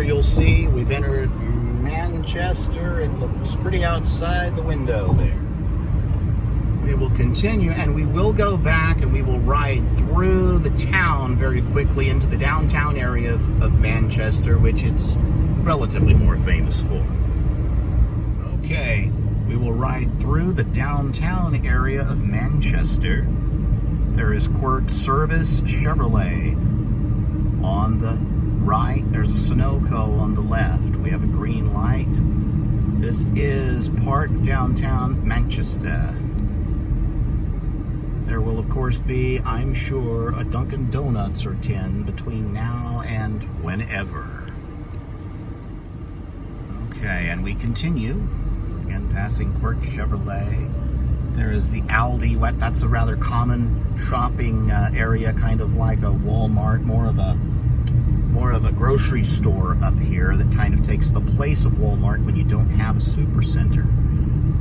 you'll see we've entered Manchester. It looks pretty outside the window there. We will continue, and we will go back and we will ride through the town very quickly into the downtown area of Manchester, which it's relatively more famous for. Okay, we will ride through the downtown area of Manchester. There is Quirk Service Chevrolet on the right. There's a Sunoco on the left. We have a green light. This is part of downtown Manchester. There will, of course, be, I'm sure, a Dunkin' Donuts or 10 between now and whenever. Okay, and we continue. Again, passing Quirk Chevrolet. There is the Aldi. That's a rather common shopping area, kind of like a Walmart, more of a grocery store up here that kind of takes the place of Walmart when you don't have a supercenter.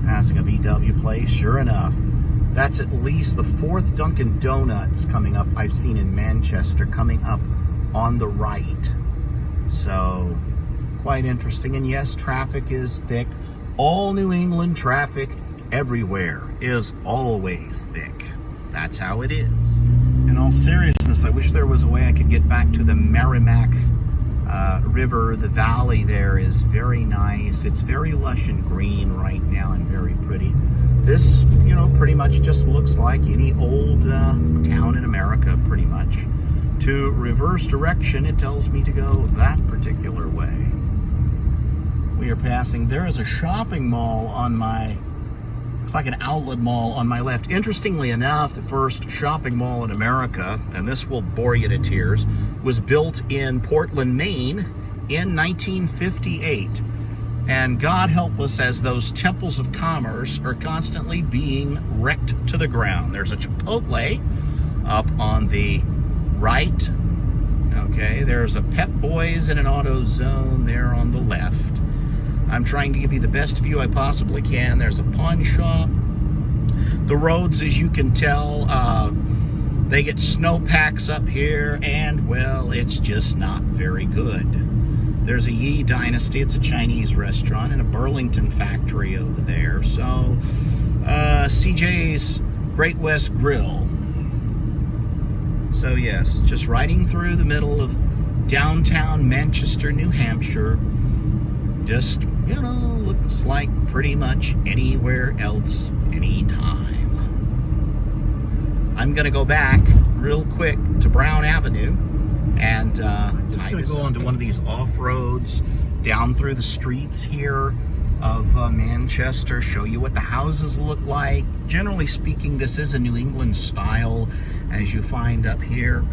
Passing a VW place, sure enough. That's at least the fourth Dunkin' Donuts coming up I've seen in Manchester, coming up on the right. So, quite interesting. And yes, traffic is thick. All New England traffic everywhere is always thick. That's how it is. In all seriousness, I wish there was a way I could get back to the Merrimack River. The valley there is very nice. It's very lush and green right now and very pretty. This, pretty much just looks like any old town in America, pretty much. To reverse direction, it tells me to go that particular way. We are passing, there is a shopping mall on my, looks like an outlet mall on my left. Interestingly enough, the first shopping mall in America, and this will bore you to tears, was built in Portland, Maine in 1958. And God help us as those temples of commerce are constantly being wrecked to the ground. There's a Chipotle up on the right. Okay, there's a Pep Boys and an AutoZone there on the left. I'm trying to give you the best view I possibly can. There's a pawn shop. The roads, as you can tell, they get snowpacks up here, and, well, it's just not very good. There's a Yi Dynasty, it's a Chinese restaurant, and a Burlington factory over there. So, CJ's Great West Grill. So yes, just riding through the middle of downtown Manchester, New Hampshire. Just, looks like pretty much anywhere else, anytime. I'm gonna go back real quick to Brown Avenue. And just going to go onto one of these off-roads down through the streets here of Manchester, show you what the houses look like. Generally speaking, this is a New England style, as you find up here.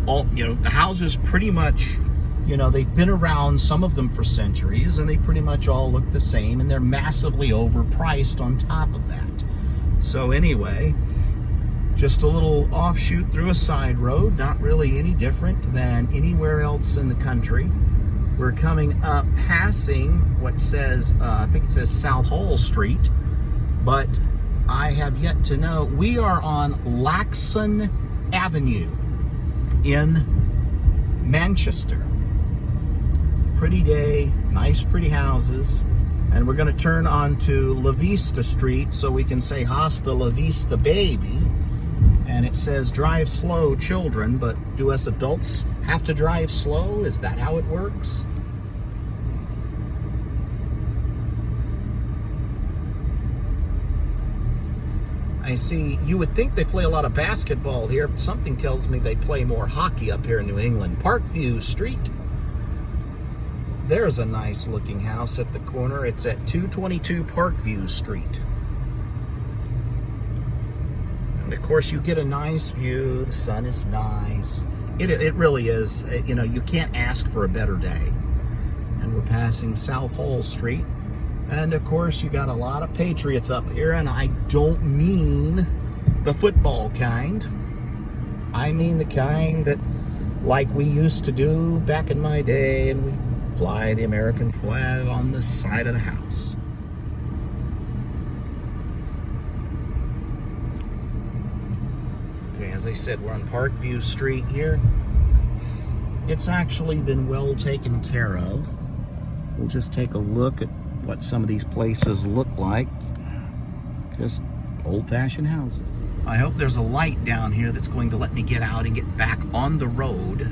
All, the houses pretty much, they've been around, some of them for centuries, and they pretty much all look the same, and they're massively overpriced on top of that. So anyway, just a little offshoot through a side road, not really any different than anywhere else in the country. We're coming up passing what says, I think it says South Hall Street, but I have yet to know. We are on Laxon Avenue in Manchester. Pretty day, nice pretty houses. And we're going to turn onto La Vista Street so we can say hasta la vista, baby. And it says drive slow, children, but do us adults have to drive slow? Is that how it works? I see, you would think they play a lot of basketball here, but something tells me they play more hockey up here in New England. Parkview Street. There's a nice looking house at the corner. It's at 222 Parkview Street. Of course, you get a nice view. The sun is nice. It really is. You can't ask for a better day. And we're passing South Hall Street. And of course, you got a lot of Patriots up here. And I don't mean the football kind. I mean the kind that, like we used to do back in my day, and we fly the American flag on the side of the house. Okay, as I said, we're on Parkview Street here. It's actually been well taken care of. We'll just take a look at what some of these places look like. Just old-fashioned houses. I hope there's a light down here that's going to let me get out and get back on the road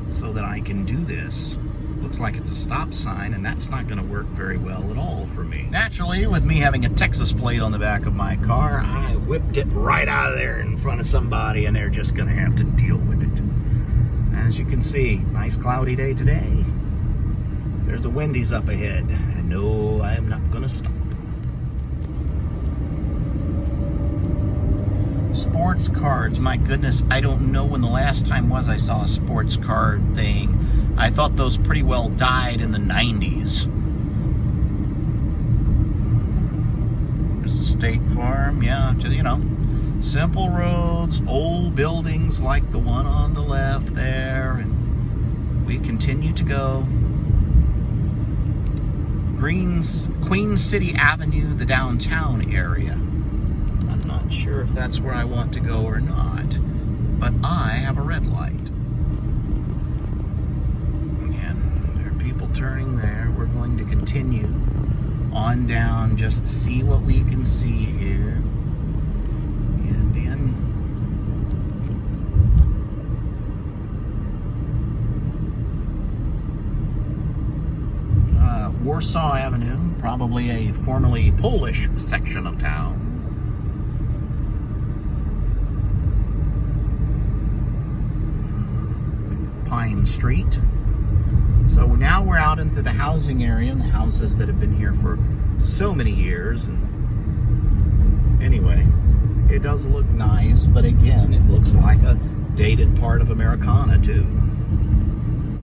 so that I can do this. Looks like it's a stop sign, and that's not going to work very well at all for me. Naturally, with me having a Texas plate on the back of my car, I whipped it right out of there in front of somebody, and they're just going to have to deal with it. As you can see, nice cloudy day today. There's a Wendy's up ahead, and no, I am not going to stop. Sports cards, my goodness, I don't know when the last time was I saw a sports card thing. I thought those pretty well died in the 90s. There's the State Farm, yeah, you know, simple roads, old buildings like the one on the left there, and we continue to go. Queen City Avenue, the downtown area. I'm not sure if that's where I want to go or not, but I have a red light. Again, there are people turning there. We're going to continue on down just to see what we can see here. And in Warsaw Avenue, probably a formerly Polish section of town. Pine Street. So now we're out into the housing area and the houses that have been here for so many years. And anyway, it does look nice, but again, it looks like a dated part of Americana too.